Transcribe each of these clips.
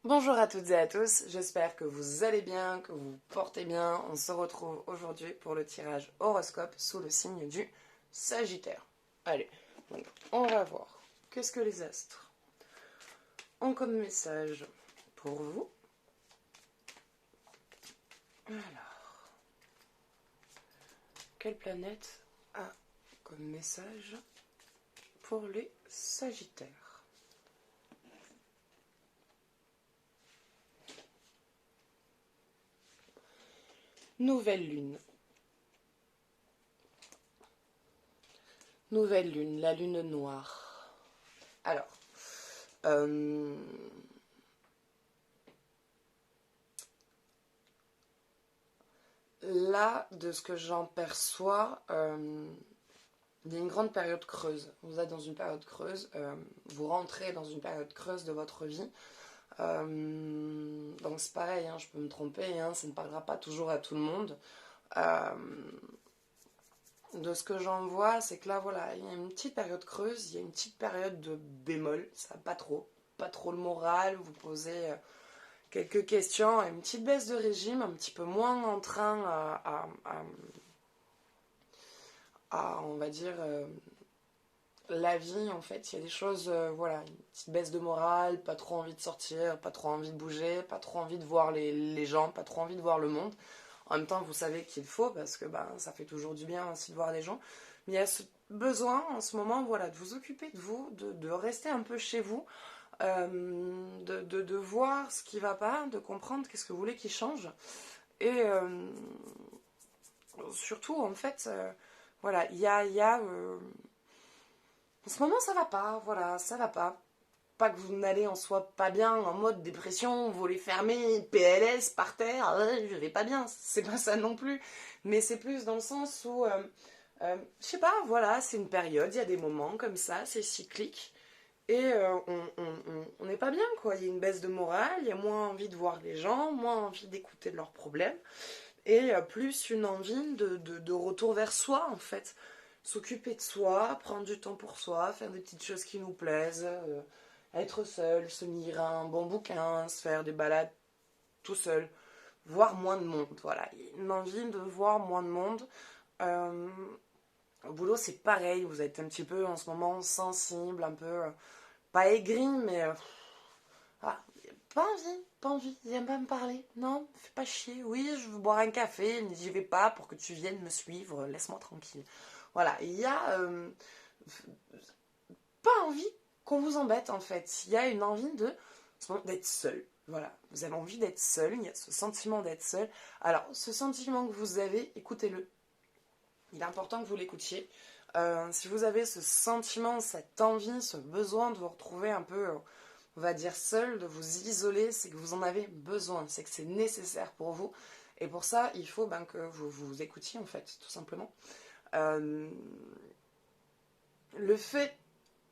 Bonjour à toutes et à tous, j'espère que vous allez bien, que vous vous portez bien. On se retrouve aujourd'hui pour le tirage horoscope sous le signe du Sagittaire. Allez, donc on va voir qu'est-ce que les astres ont comme message pour vous. Alors, quelle planète a comme message pour les Sagittaires? Nouvelle lune. Nouvelle lune, la lune noire. Alors, euh, là, de ce que j'en perçois, il y a une grande période creuse. Vous êtes dans une période creuse, vous rentrez dans une période creuse de votre vie. Donc c'est pareil, hein, je peux me tromper, hein, ça ne parlera pas toujours à tout le monde. Euh, de ce que j'en vois, c'est que là, voilà, il y a une petite période creuse, il y a une petite période de bémol, ça pas trop le moral, vous posez quelques questions, une petite baisse de régime, un petit peu moins en train on va dire, la vie, en fait, il y a des choses, voilà, une petite baisse de morale, pas trop envie de sortir, pas trop envie de bouger, pas trop envie de voir les gens, pas trop envie de voir le monde. En même temps, vous savez qu'il faut, parce que ben, ça fait toujours du bien aussi de voir les gens. Mais il y a ce besoin en ce moment, voilà, de vous occuper de vous, de rester un peu chez vous, de voir ce qui va pas, de comprendre qu'est-ce que vous voulez qu'il change. Et surtout, en fait, voilà, il y a en ce moment, ça va pas, voilà, ça va pas. Pas que vous n'allez en soi pas bien, en mode dépression, vous les fermez, PLS, par terre, je vais pas bien, c'est pas ça non plus. Mais c'est plus dans le sens où, je sais pas, voilà, c'est une période, il y a des moments comme ça, c'est cyclique. Et on n'est pas bien, quoi. Il y a une baisse de morale, il y a moins envie de voir les gens, moins envie d'écouter leurs problèmes, et plus une envie de retour vers soi, en fait. S'occuper de soi, prendre du temps pour soi, faire des petites choses qui nous plaisent, être seul, se lire un bon bouquin, se faire des balades tout seul, voir moins de monde. Voilà, il y a une envie de voir moins de monde. Euh, Au boulot, c'est pareil, vous êtes un petit peu en ce moment sensible, un peu, pas aigri, mais ah, pas envie, pas envie, il aime pas me parler. Non, fais pas chier. Oui, je veux boire un café, mais j'y vais pas pour que tu viennes me suivre, laisse-moi tranquille. Voilà, il y a pas envie qu'on vous embête en fait. Il y a une envie d'être seul. Voilà, vous avez envie d'être seul, il y a ce sentiment d'être seul. Alors, ce sentiment que vous avez, écoutez-le. Il est important que vous l'écoutiez. Si vous avez ce sentiment, cette envie, ce besoin de vous retrouver un peu, on va dire, seul, de vous isoler, c'est que vous en avez besoin, c'est que c'est nécessaire pour vous. Et pour ça, il faut ben, que vous vous écoutiez, en fait, tout simplement. Euh, le fait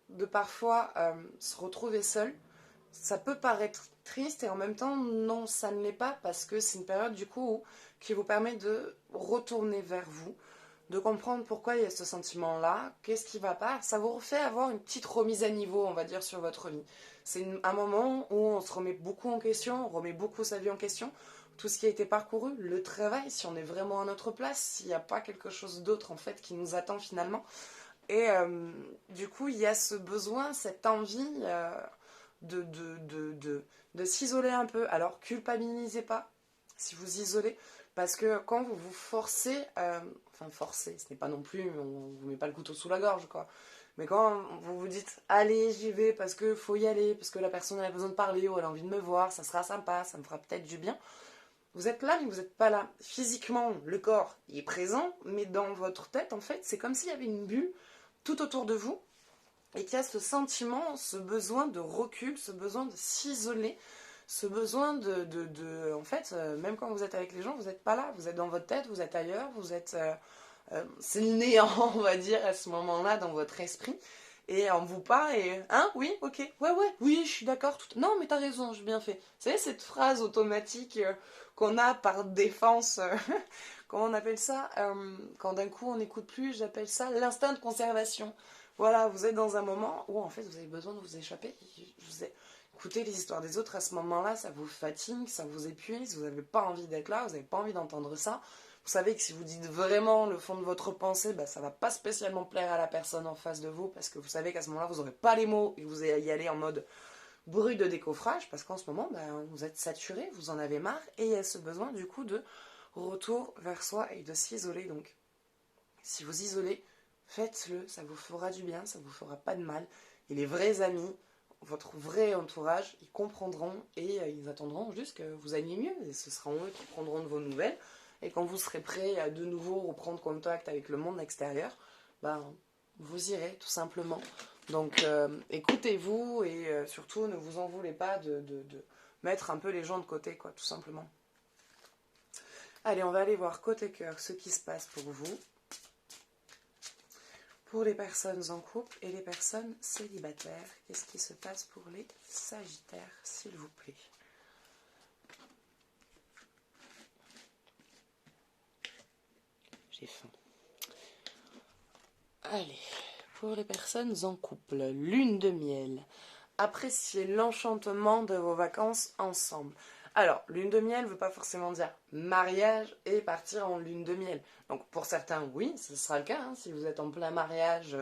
de parfois se retrouver seul, ça peut paraître triste et en même temps, non, ça ne l'est pas parce que c'est une période du coup qui vous permet de retourner vers vous, de comprendre pourquoi il y a ce sentiment-là, qu'est-ce qui va pas. Ça vous refait avoir une petite remise à niveau, on va dire, sur votre vie. C'est un moment où on se remet beaucoup en question, on remet beaucoup sa vie en question, tout ce qui a été parcouru, le travail, si on est vraiment à notre place, s'il n'y a pas quelque chose d'autre en fait qui nous attend finalement. Et du coup, il y a ce besoin, cette envie de, de, de, de, de s'isoler un peu. Alors, culpabilisez pas si vous isolez, parce que quand vous vous forcez, enfin forcez, ce n'est pas non plus, on vous met pas le couteau sous la gorge, quoi. Mais quand vous vous dites, allez, j'y vais parce que faut y aller, parce que la personne elle a besoin de parler ou elle a envie de me voir, ça sera sympa, ça me fera peut-être du bien. Vous êtes là, mais vous n'êtes pas là. Physiquement, le corps il est présent, mais dans votre tête, en fait, c'est comme s'il y avait une bulle tout autour de vous et qu'il y a ce sentiment, ce besoin de recul, ce besoin de s'isoler, ce besoin en fait, même quand vous êtes avec les gens, vous n'êtes pas là, vous êtes dans votre tête, vous êtes ailleurs, vous êtes, c'est le néant, on va dire, à ce moment-là, dans votre esprit. Et on vous parle et hein, oui, ok, ouais, oui, je suis d'accord. Non, mais t'as raison, j'ai bien fait. Vous savez cette phrase automatique qu'on a par défense, comment on appelle ça, quand d'un coup on n'écoute plus, j'appelle ça l'instinct de conservation. Voilà, vous êtes dans un moment où en fait vous avez besoin de vous échapper. écouter les histoires des autres à ce moment-là, ça vous fatigue, ça vous épuise, vous n'avez pas envie d'être là, vous n'avez pas envie d'entendre ça. Vous savez que si vous dites vraiment le fond de votre pensée, ça va pas spécialement plaire à la personne en face de vous, parce que vous savez qu'à ce moment-là, vous n'aurez pas les mots et vous allez y aller en mode bruit de décoffrage, parce qu'en ce moment, vous êtes saturé, vous en avez marre, et il y a ce besoin du coup de retour vers soi et de s'isoler. Donc, si vous isolez, faites-le, ça vous fera du bien, ça vous fera pas de mal. Et les vrais amis, votre vrai entourage, ils comprendront et ils attendront juste que vous alliez mieux. Et ce sera eux qui prendront de vos nouvelles. Et quand vous serez prêt à de nouveau reprendre contact avec le monde extérieur, vous irez tout simplement. Donc écoutez-vous et surtout ne vous en voulez pas de mettre un peu les gens de côté, quoi, tout simplement. Allez, on va aller voir côté cœur ce qui se passe pour vous. Pour les personnes en couple et les personnes célibataires, qu'est-ce qui se passe pour les Sagittaires, s'il vous plaît? J'ai faim. Allez, pour les personnes en couple, lune de miel. Appréciez l'enchantement de vos vacances ensemble. Alors, lune de miel ne veut pas forcément dire mariage et partir en lune de miel. Donc pour certains, oui, ce sera le cas, hein, si vous êtes en plein mariage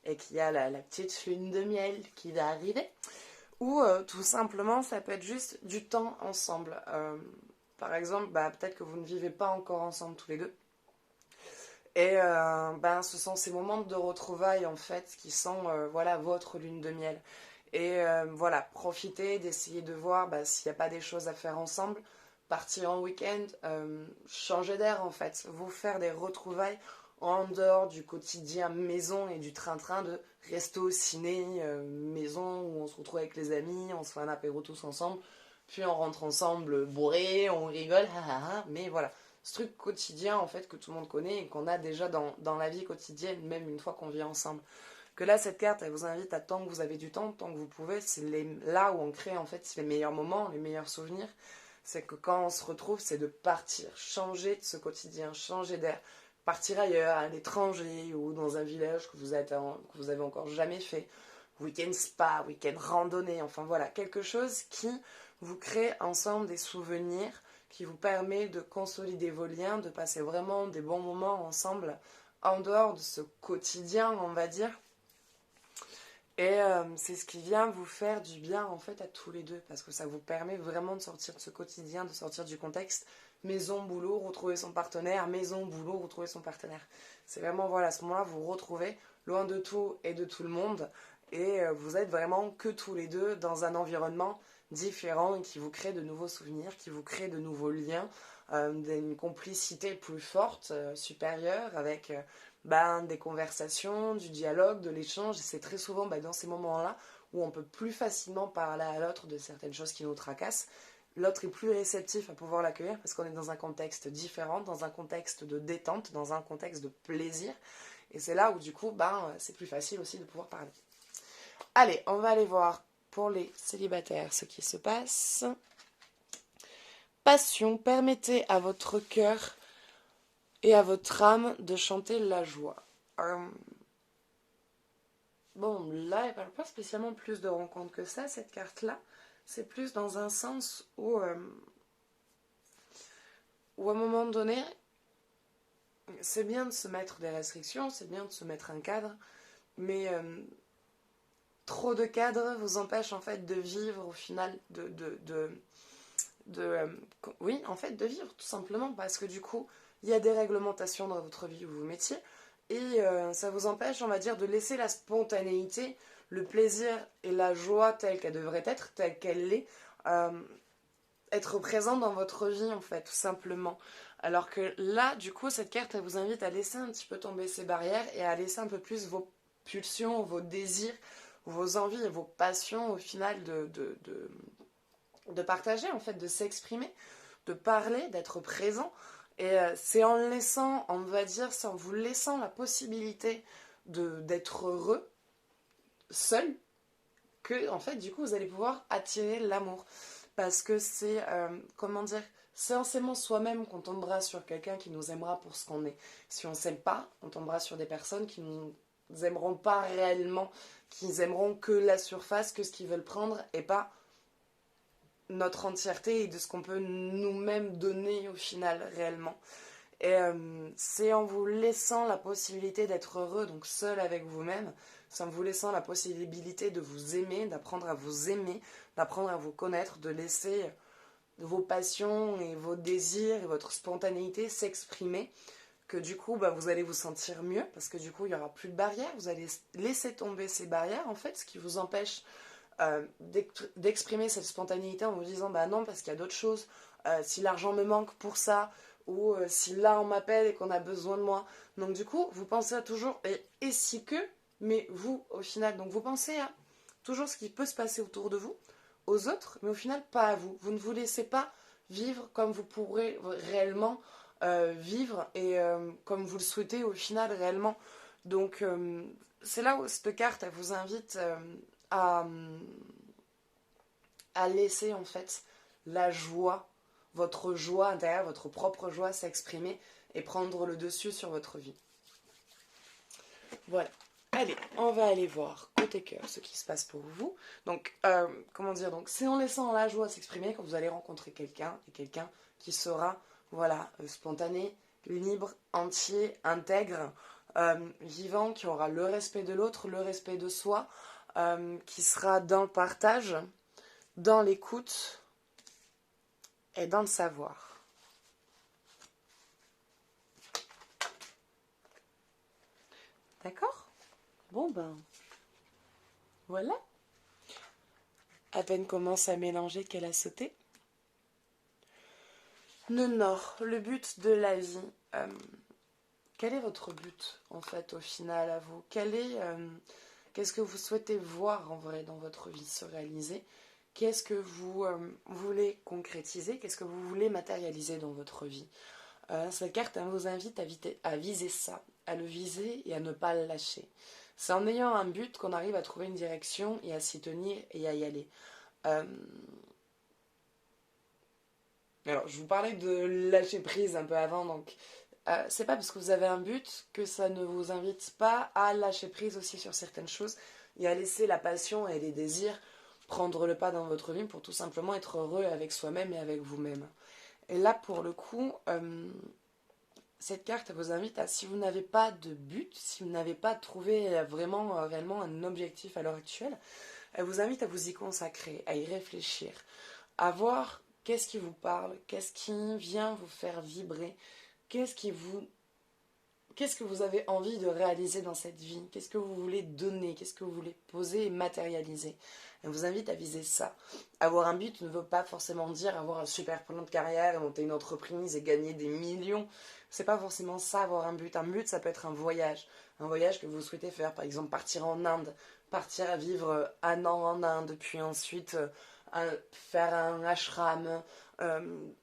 et qu'il y a la petite lune de miel qui va arriver. Ou tout simplement, ça peut être juste du temps ensemble. Par exemple, peut-être que vous ne vivez pas encore ensemble tous les deux. Et ce sont ces moments de retrouvailles en fait qui sont votre lune de miel. Et profitez d'essayer de voir s'il n'y a pas des choses à faire ensemble, partir en week-end, changer d'air en fait, vous faire des retrouvailles en dehors du quotidien maison et du train-train de resto, ciné, maison où on se retrouve avec les amis, on se fait un apéro tous ensemble, puis on rentre ensemble bourré, on rigole, mais voilà. Ce truc quotidien en fait que tout le monde connaît et qu'on a déjà dans la vie quotidienne, même une fois qu'on vit ensemble. Que là, cette carte, elle vous invite à, tant que vous avez du temps, tant que vous pouvez, c'est là où on crée en fait les meilleurs moments, les meilleurs souvenirs. C'est que quand on se retrouve, c'est de partir, changer de ce quotidien, changer d'air, partir ailleurs, à l'étranger ou dans un village que vous avez encore jamais fait. Week-end spa, week-end randonnée, enfin voilà, quelque chose qui vous crée ensemble des souvenirs, qui vous permet de consolider vos liens, de passer vraiment des bons moments ensemble en dehors de ce quotidien, on va dire. Et c'est ce qui vient vous faire du bien en fait à tous les deux, parce que ça vous permet vraiment de sortir de ce quotidien, de sortir du contexte maison, boulot, retrouver son partenaire, maison, boulot, retrouver son partenaire. C'est vraiment à ce moment-là vous vous retrouvez loin de tout et de tout le monde et vous êtes vraiment que tous les deux dans un environnement différent et qui vous crée de nouveaux souvenirs, qui vous crée de nouveaux liens, d'une complicité plus forte, supérieure avec des conversations, du dialogue, de l'échange. Et c'est très souvent dans ces moments-là où on peut plus facilement parler à l'autre de certaines choses qui nous tracassent. L'autre est plus réceptif à pouvoir l'accueillir parce qu'on est dans un contexte différent, dans un contexte de détente, dans un contexte de plaisir. Et c'est là où du coup, c'est plus facile aussi de pouvoir parler. Allez, on va aller voir pour les célibataires ce qui se passe. Passion, permettez à votre cœur et à votre âme de chanter la joie. Bon, là, elle ne parle pas spécialement plus de rencontres que ça, cette carte-là. C'est plus dans un sens où à un moment donné, c'est bien de se mettre des restrictions, c'est bien de se mettre un cadre, mais trop de cadres vous empêche en fait de vivre au final, oui, en fait, de vivre tout simplement, parce que du coup, il y a des réglementations dans votre vie où vous vous mettiez, et ça vous empêche, on va dire, de laisser la spontanéité, le plaisir et la joie telle qu'elle devrait être, telle qu'elle l'est, être présent dans votre vie, en fait, tout simplement. Alors que là, du coup, cette carte, elle vous invite à laisser un petit peu tomber ces barrières et à laisser un peu plus vos pulsions, vos désirs, vos envies et vos passions, au final, de partager, en fait, de s'exprimer, de parler, d'être présent. Et c'est en laissant, on va dire, c'est en vous laissant la possibilité d'être heureux, seul, que, en fait, du coup, vous allez pouvoir attirer l'amour. Parce que c'est, c'est en s'aimant soi-même qu'on tombera sur quelqu'un qui nous aimera pour ce qu'on est. Si on ne s'aime pas, on tombera sur des personnes qui nous aimeront pas réellement, qui aimeront que la surface, que ce qu'ils veulent prendre, et pas notre entièreté et de ce qu'on peut nous-mêmes donner au final réellement. Et c'est en vous laissant la possibilité d'être heureux, donc seul avec vous-même, c'est en vous laissant la possibilité de vous aimer, d'apprendre à vous aimer, d'apprendre à vous connaître, de laisser vos passions et vos désirs et votre spontanéité s'exprimer, que du coup vous allez vous sentir mieux, parce que du coup il n'y aura plus de barrières, vous allez laisser tomber ces barrières en fait, ce qui vous empêche d'exprimer cette spontanéité en vous disant bah non parce qu'il y a d'autres choses, si l'argent me manque pour ça, ou si là on m'appelle et qu'on a besoin de moi. Donc du coup vous pensez à toujours et si que, mais vous au final, donc vous pensez à toujours ce qui peut se passer autour de vous, aux autres, mais au final pas à vous. Vous ne vous laissez pas vivre comme vous pourrez réellement vivre et comme vous le souhaitez au final réellement. Donc c'est là où cette carte elle vous invite à, à laisser en fait la joie, votre joie intérieure, votre propre joie s'exprimer et prendre le dessus sur votre vie. Voilà. Allez, on va aller voir côté cœur ce qui se passe pour vous. Donc, comment dire, donc c'est en laissant la joie s'exprimer que vous allez rencontrer quelqu'un, et quelqu'un qui sera, voilà, spontané, libre, entier, intègre, vivant, qui aura le respect de l'autre, le respect de soi, qui sera dans le partage, dans l'écoute et dans le savoir. D'accord ? Bon ben, voilà. À peine commence à mélanger qu'elle a sauté. Le nord, le but de la vie. Quel est votre but, en fait, au final, à vous ? Qu'est-ce que vous souhaitez voir, en vrai, dans votre vie se réaliser ? Qu'est-ce que vous voulez concrétiser ? Qu'est-ce que vous voulez matérialiser dans votre vie ? Cette carte elle vous invite à viser ça, à le viser et à ne pas le lâcher. C'est en ayant un but qu'on arrive à trouver une direction et à s'y tenir et à y aller. Alors, je vous parlais de lâcher prise un peu avant, donc c'est pas parce que vous avez un but que ça ne vous invite pas à lâcher prise aussi sur certaines choses et à laisser la passion et les désirs prendre le pas dans votre vie pour tout simplement être heureux avec soi-même et avec vous-même. Et là, pour le coup, cette carte vous invite à, si vous n'avez pas de but, si vous n'avez pas trouvé vraiment, réellement un objectif à l'heure actuelle, elle vous invite à vous y consacrer, à y réfléchir, à voir qu'est-ce qui vous parle, qu'est-ce qui vient vous faire vibrer, qu'est-ce que vous avez envie de réaliser dans cette vie, qu'est-ce que vous voulez donner, qu'est-ce que vous voulez poser et matérialiser. Elle vous invite à viser ça. Avoir un but ne veut pas forcément dire avoir un super plan de carrière, monter une entreprise et gagner des millions. C'est pas forcément ça, avoir un but. Un but, ça peut être un voyage. Un voyage que vous souhaitez faire, par exemple partir en Inde, partir à vivre un an en Inde, puis ensuite faire un ashram,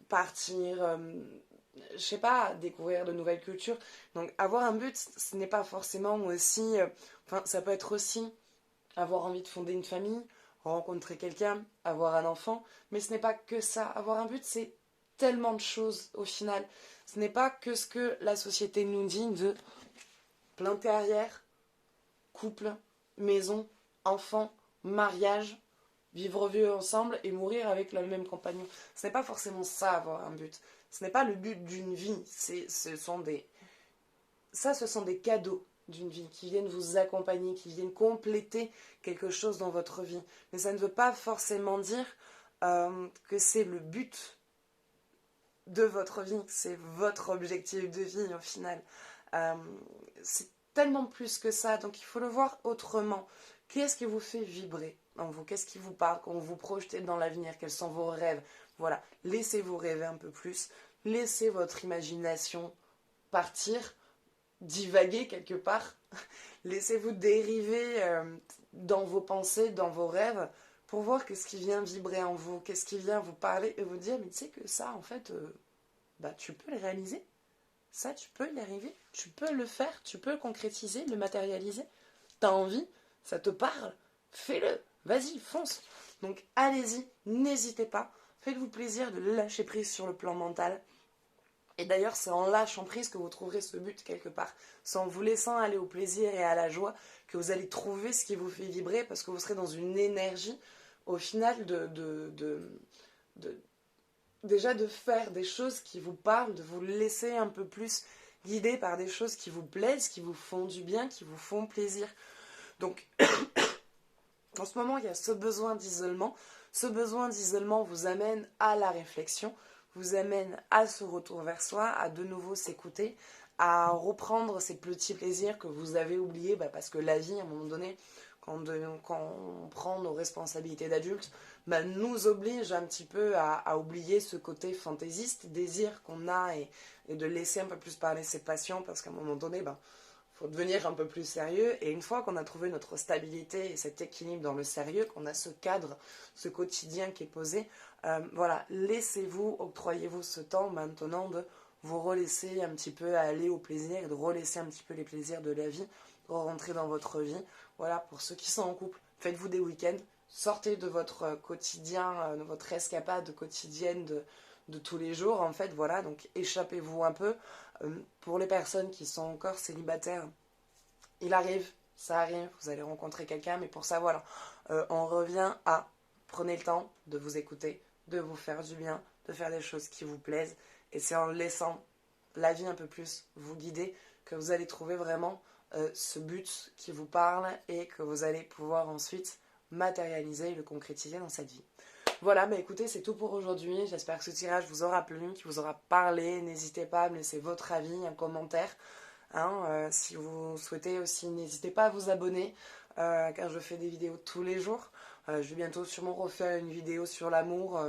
partir, je sais pas, découvrir de nouvelles cultures. Donc avoir un but, ce n'est pas forcément aussi, enfin ça peut être aussi avoir envie de fonder une famille, rencontrer quelqu'un, avoir un enfant, mais ce n'est pas que ça. Avoir un but, c'est tellement de choses au final. Ce n'est pas que ce que la société nous dit de plein carrière, couple, maison, enfant, mariage, vivre vieux ensemble et mourir avec le même compagnon. Ce n'est pas forcément ça, avoir un but. Ce n'est pas le but d'une vie. Ce sont des cadeaux d'une vie qui viennent vous accompagner, qui viennent compléter quelque chose dans votre vie. Mais ça ne veut pas forcément dire que c'est le but de votre vie, que c'est votre objectif de vie au final. C'est tellement plus que ça, donc il faut le voir autrement. Qu'est-ce qui vous fait vibrer en vous? Qu'est-ce qui vous parle quand vous vous projetez dans l'avenir? Quels sont vos rêves? Voilà, laissez-vous rêver un peu plus, laissez votre imagination partir, divaguer quelque part, laissez-vous dériver dans vos pensées, dans vos rêves, pour voir qu'est-ce qui vient vibrer en vous, qu'est-ce qui vient vous parler et vous dire, mais tu sais que ça, en fait, tu peux le réaliser. Ça, tu peux y arriver, tu peux le faire, tu peux le concrétiser, le matérialiser. T'as envie, ça te parle, fais-le, vas-y, fonce. Donc allez-y, n'hésitez pas, faites-vous plaisir de lâcher prise sur le plan mental. Et d'ailleurs, c'est en lâchant prise que vous trouverez ce but quelque part. C'est en vous laissant aller au plaisir et à la joie que vous allez trouver ce qui vous fait vibrer parce que vous serez dans une énergie, au final, déjà de faire des choses qui vous parlent, de vous laisser un peu plus guider par des choses qui vous plaisent, qui vous font du bien, qui vous font plaisir. Donc, en ce moment, il y a ce besoin d'isolement. Ce besoin d'isolement vous amène à la réflexion, vous amène à ce retour vers soi, à de nouveau s'écouter, à reprendre ces petits plaisirs que vous avez oubliés, parce que la vie, à un moment donné, quand on prend nos responsabilités d'adultes, nous oblige un petit peu à oublier ce côté fantaisiste, désir qu'on a et de laisser un peu plus parler ses passions, parce qu'à un moment donné, faut devenir un peu plus sérieux. Et une fois qu'on a trouvé notre stabilité et cet équilibre dans le sérieux, qu'on a ce cadre, ce quotidien qui est posé, voilà, laissez-vous, octroyez-vous ce temps maintenant de vous relaisser un petit peu à aller au plaisir et de relaisser un petit peu les plaisirs de la vie, rentrer dans votre vie. Voilà, pour ceux qui sont en couple, faites-vous des week-ends, sortez de votre quotidien, de votre escapade quotidienne de tous les jours, en fait, voilà, donc échappez-vous un peu. Pour les personnes qui sont encore célibataires, il arrive, ça arrive, vous allez rencontrer quelqu'un, mais pour ça, voilà, on revient à prenez le temps de vous écouter, de vous faire du bien, de faire des choses qui vous plaisent, et c'est en laissant la vie un peu plus vous guider que vous allez trouver vraiment ce but qui vous parle et que vous allez pouvoir ensuite matérialiser et le concrétiser dans cette vie. Voilà, écoutez, c'est tout pour aujourd'hui. J'espère que ce tirage vous aura plu, qu'il vous aura parlé. N'hésitez pas à me laisser votre avis, un commentaire. Si vous souhaitez aussi, n'hésitez pas à vous abonner, car je fais des vidéos tous les jours. Je vais bientôt sûrement refaire une vidéo sur l'amour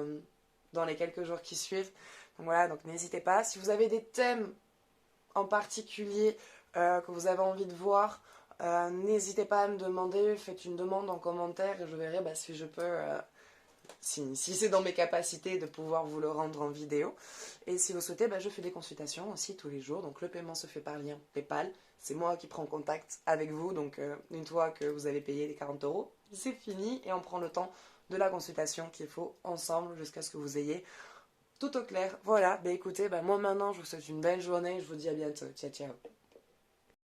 dans les quelques jours qui suivent. Donc voilà, donc n'hésitez pas. Si vous avez des thèmes en particulier que vous avez envie de voir, n'hésitez pas à me demander. Faites une demande en commentaire et je verrai si je peux... si c'est dans mes capacités de pouvoir vous le rendre en vidéo. Et si vous souhaitez, je fais des consultations aussi tous les jours. Donc le paiement se fait par lien PayPal. C'est moi qui prends contact avec vous. Donc une fois que vous avez payé les 40 €, c'est fini. Et on prend le temps de la consultation qu'il faut ensemble jusqu'à ce que vous ayez tout au clair. Voilà, écoutez, moi maintenant je vous souhaite une belle journée. Je vous dis à bientôt. Ciao, ciao.